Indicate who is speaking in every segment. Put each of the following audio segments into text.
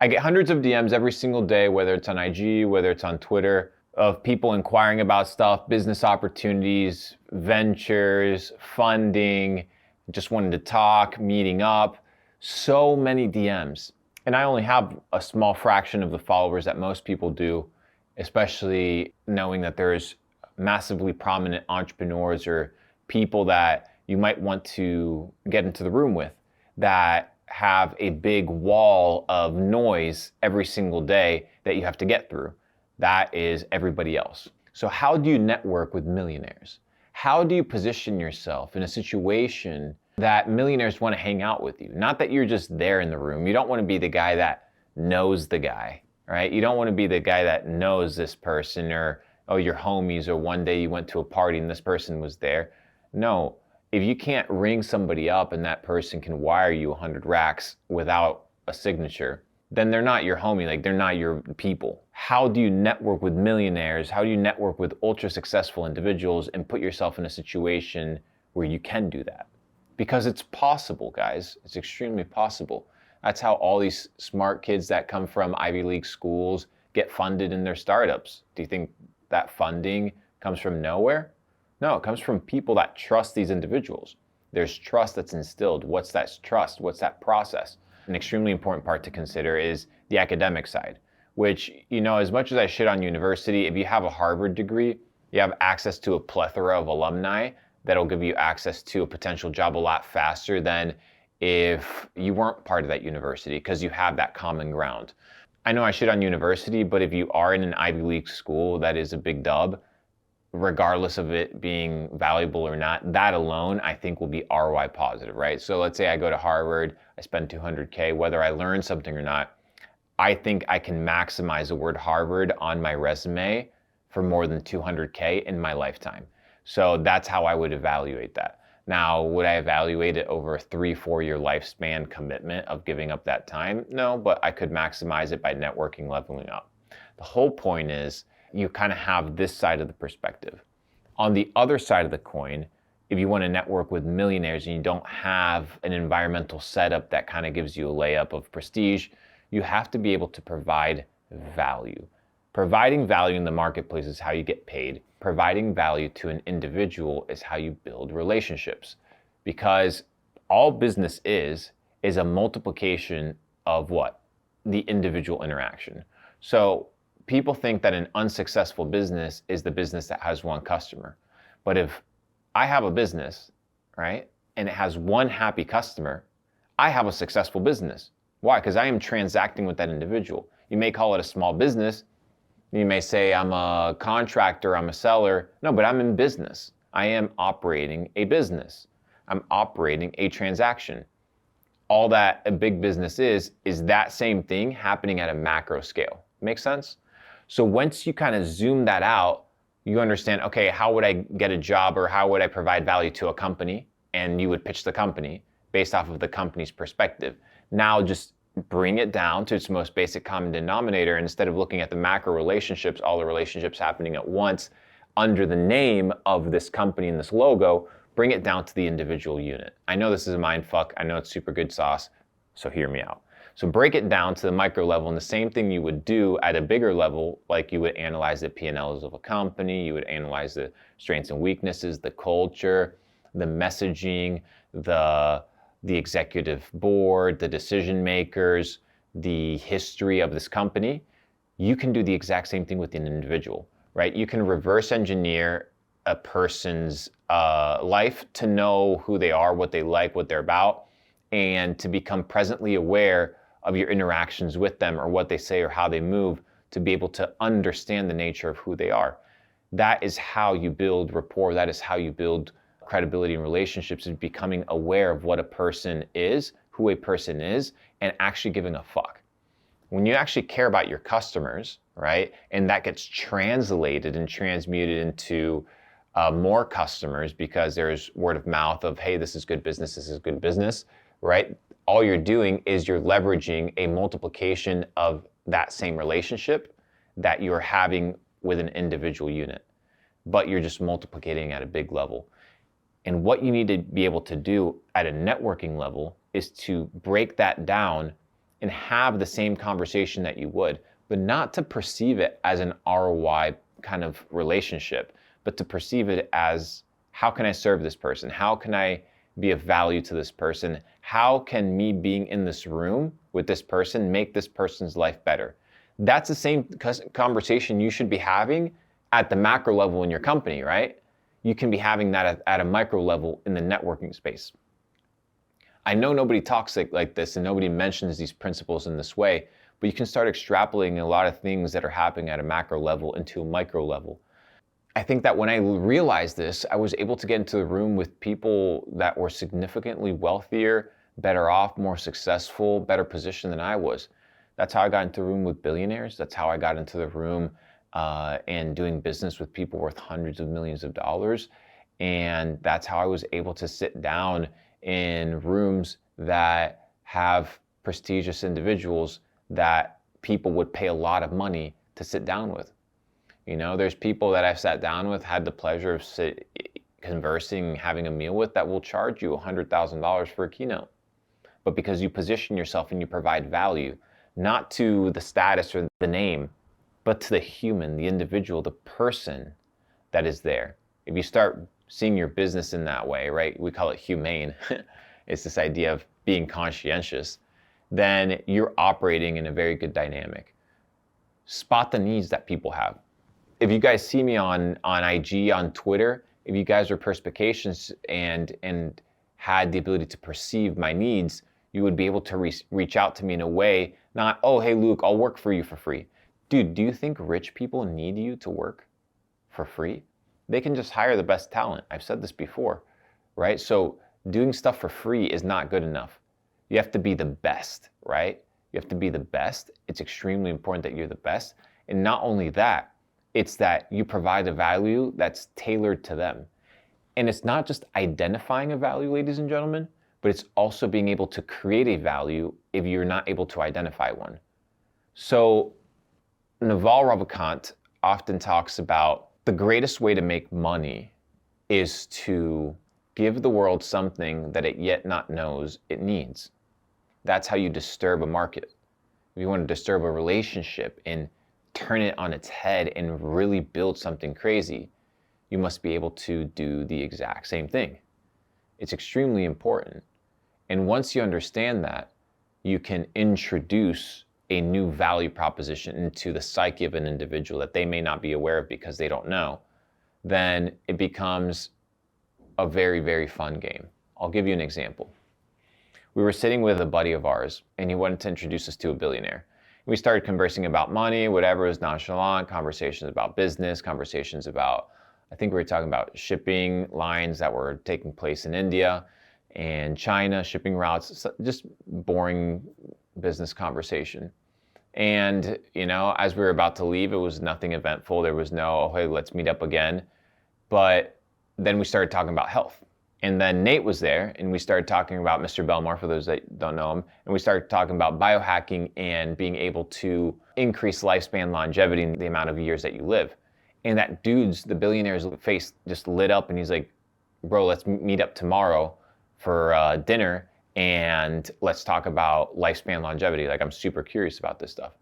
Speaker 1: I get hundreds of DMs every single day, whether it's on IG, whether it's on Twitter, of people inquiring about stuff, business opportunities, ventures, funding, just wanting to talk, meeting up. So many DMs. And I only have a small fraction of the followers that most people do, especially knowing that there's massively prominent entrepreneurs or people that you might want to get into the room with that have a big wall of noise every single day that you have to get through. That is everybody else. So how do you network with millionaires? How do you position yourself in a situation that millionaires want to hang out with you? Not that you're just there in the room. You don't want to be the guy that knows the guy, right? You don't want to be the guy that knows this person or, oh, your homies, or one day you went to a party and this person was there. No, if you can't ring somebody up and that person can wire you 100 racks without a signature, then they're not your homie, like they're not your people. How do you network with millionaires? How do you network with ultra successful individuals and put yourself in a situation where you can do that? Because it's possible, guys. It's extremely possible. That's how all these smart kids that come from Ivy League schools get funded in their startups. Do you think that funding comes from nowhere? No, it comes from people that trust these individuals. There's trust that's instilled. What's that trust? What's that process? An extremely important part to consider is the academic side, which, as much as I shit on university, if you have a Harvard degree, you have access to a plethora of alumni that'll give you access to a potential job a lot faster than if you weren't part of that university, because you have that common ground. I know I shit on university, but if you are in an Ivy League school, that is a big dub. Regardless of it being valuable or not, that alone I think will be ROI positive, right? So let's say I go to Harvard, I spend $200K, whether I learn something or not, I think I can maximize the word Harvard on my resume for more than $200K in my lifetime. So that's how I would evaluate that. Now, would I evaluate it over a 3-4 year lifespan commitment of giving up that time? No, but I could maximize it by networking, leveling up. The whole point is, you kind of have this side of the perspective. On the other side of the coin, if you want to network with millionaires and you don't have an environmental setup that kind of gives you a layup of prestige, you have to be able to provide value. Providing value in the marketplace is how you get paid. Providing value to an individual is how you build relationships. Because all business is a multiplication of what? The individual interaction. So people think that an unsuccessful business is the business that has one customer. But if I have a business, right, and it has one happy customer, I have a successful business. Why? Because I am transacting with that individual. You may call it a small business. You may say I'm a contractor, I'm a seller. No, but I'm in business. I am operating a business. I'm operating a transaction. All that a big business is that same thing happening at a macro scale. Make sense? So once you kind of zoom that out, you understand, okay, how would I get a job or how would I provide value to a company? And you would pitch the company based off of the company's perspective. Now just bring it down to its most basic common denominator. Instead of looking at the macro relationships, all the relationships happening at once under the name of this company and this logo, bring it down to the individual unit. I know this is a mind fuck. I know it's super good sauce, so hear me out. So break it down to the micro level, and the same thing you would do at a bigger level, like you would analyze the P&Ls of a company, you would analyze the strengths and weaknesses, the culture, the messaging, the executive board, the decision makers, the history of this company. You can do the exact same thing with an individual, right? You can reverse engineer a person's life to know who they are, what they like, what they're about, and to become presently aware of your interactions with them or what they say or how they move, to be able to understand the nature of who they are. That is how you build rapport. That is how you build credibility in relationships, is becoming aware of what a person is, who a person is, and actually giving a fuck. When you actually care about your customers, right, and that gets translated and transmuted into more customers because there's word of mouth of, hey, this is good business, right? All you're doing is you're leveraging a multiplication of that same relationship that you're having with an individual unit, but you're just multiplicating at a big level. And what you need to be able to do at a networking level is to break that down and have the same conversation that you would, but not to perceive it as an ROI kind of relationship, but to perceive it as, how can I serve this person? How can I be of value to this person? How can me being in this room with this person make this person's life better? That's the same conversation you should be having at the macro level in your company, right? You can be having that at a micro level in the networking space. I know nobody talks like this and nobody mentions these principles in this way, but you can start extrapolating a lot of things that are happening at a macro level into a micro level. I think that when I realized this, I was able to get into the room with people that were significantly wealthier, better off, more successful, better positioned than I was. That's how I got into the room with billionaires. That's how I got into the room and doing business with people worth hundreds of millions of dollars. And that's how I was able to sit down in rooms that have prestigious individuals that people would pay a lot of money to sit down with. You know, there's people that I've sat down with, had the pleasure of conversing, having a meal with, that will charge you $100,000 for a keynote. But because you position yourself and you provide value, not to the status or the name, but to the human, the individual, the person that is there. If you start seeing your business in that way, right? We call it humane. It's this idea of being conscientious. Then you're operating in a very good dynamic. Spot the needs that people have. If you guys see me on IG, on Twitter, if you guys are perspicacious and had the ability to perceive my needs, you would be able to reach out to me in a way, not, oh, hey, Luke, I'll work for you for free. Dude, do you think rich people need you to work for free? They can just hire the best talent. I've said this before, right? So doing stuff for free is not good enough. You have to be the best, right? You have to be the best. It's extremely important that you're the best. And not only that, it's that you provide a value that's tailored to them. And it's not just identifying a value, ladies and gentlemen, but it's also being able to create a value if you're not able to identify one. So Naval Ravikant often talks about the greatest way to make money is to give the world something that it yet not knows it needs. That's how you disturb a market. If you want to disturb a relationship and turn it on its head and really build something crazy, you must be able to do the exact same thing. It's extremely important. And once you understand that, you can introduce a new value proposition into the psyche of an individual that they may not be aware of because they don't know, then it becomes a very, very fun game. I'll give you an example. We were sitting with a buddy of ours, and he wanted to introduce us to a billionaire. We started conversing about money, whatever, it was nonchalant, conversations about business, conversations about, I think we were talking about shipping lines that were taking place in India and China, shipping routes, just boring business conversation. And, you know, as we were about to leave, it was nothing eventful. There was no, oh, hey, let's meet up again. But then we started talking about health. And then Nate was there, and we started talking about Mr. Belmar, for those that don't know him. And we started talking about biohacking and being able to increase lifespan longevity and the amount of years that you live. And that the billionaire's face just lit up, and he's like, bro, let's meet up tomorrow for dinner, and let's talk about lifespan longevity. Like, I'm super curious about this stuff.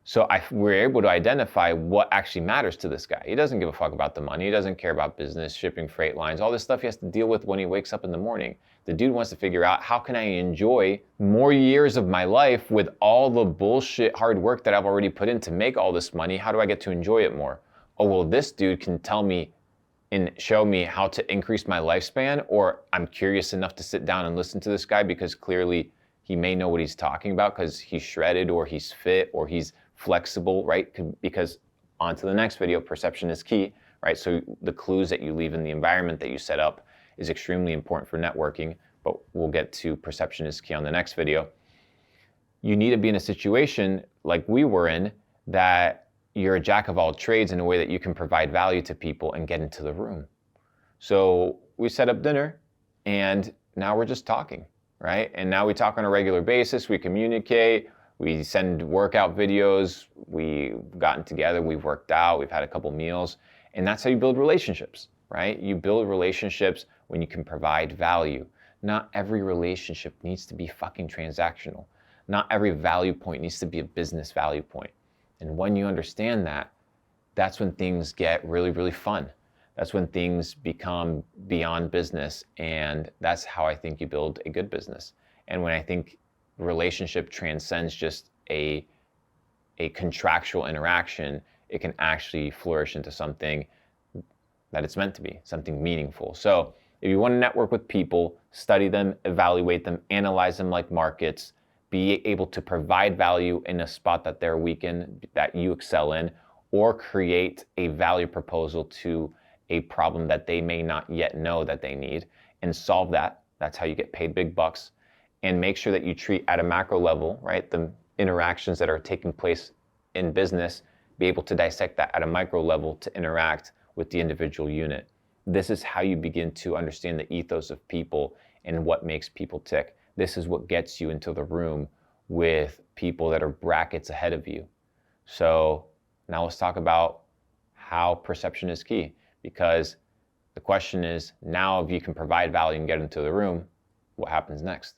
Speaker 1: So we're able to identify what actually matters to this guy. He doesn't give a fuck about the money. He doesn't care about business, shipping, freight lines, all this stuff he has to deal with when he wakes up in the morning. The dude wants to figure out, how can I enjoy more years of my life with all the bullshit hard work that I've already put in to make all this money? How do I get to enjoy it more? Oh, well, this dude can tell me and show me how to increase my lifespan, or I'm curious enough to sit down and listen to this guy because clearly he may know what he's talking about because he's shredded or he's fit or he's flexible, right? Because on to the next video, perception is key, right? So the clues that you leave in the environment that you set up is extremely important for networking, but we'll get to perception is key on the next video. You need to be in a situation like we were in, that you're a jack of all trades in a way that you can provide value to people and get into the room. So we set up dinner, and now we're just talking, right? And now we talk on a regular basis, we communicate, we send workout videos, we've gotten together, we've worked out, we've had a couple meals, and that's how you build relationships, right? You build relationships when you can provide value. Not every relationship needs to be fucking transactional. not every value point needs to be a business value point. And when you understand that, that's when things get really, really fun. That's when things become beyond business. And that's how I think you build a good business. And when I think relationship transcends just a contractual interaction, it can actually flourish into something that it's meant to be, something meaningful. So if you want to network with people, study them, evaluate them, analyze them like markets, be able to provide value in a spot that they're weak in, that you excel in, or create a value proposal to a problem that they may not yet know that they need, and solve that. That's how you get paid big bucks. And make sure that you treat at a macro level, right, the interactions that are taking place in business, be able to dissect that at a micro level to interact with the individual unit. This is how you begin to understand the ethos of people and what makes people tick. This is what gets you into the room with people that are brackets ahead of you. So now let's talk about how perception is key, because the question is, now if you can provide value and get into the room, what happens next?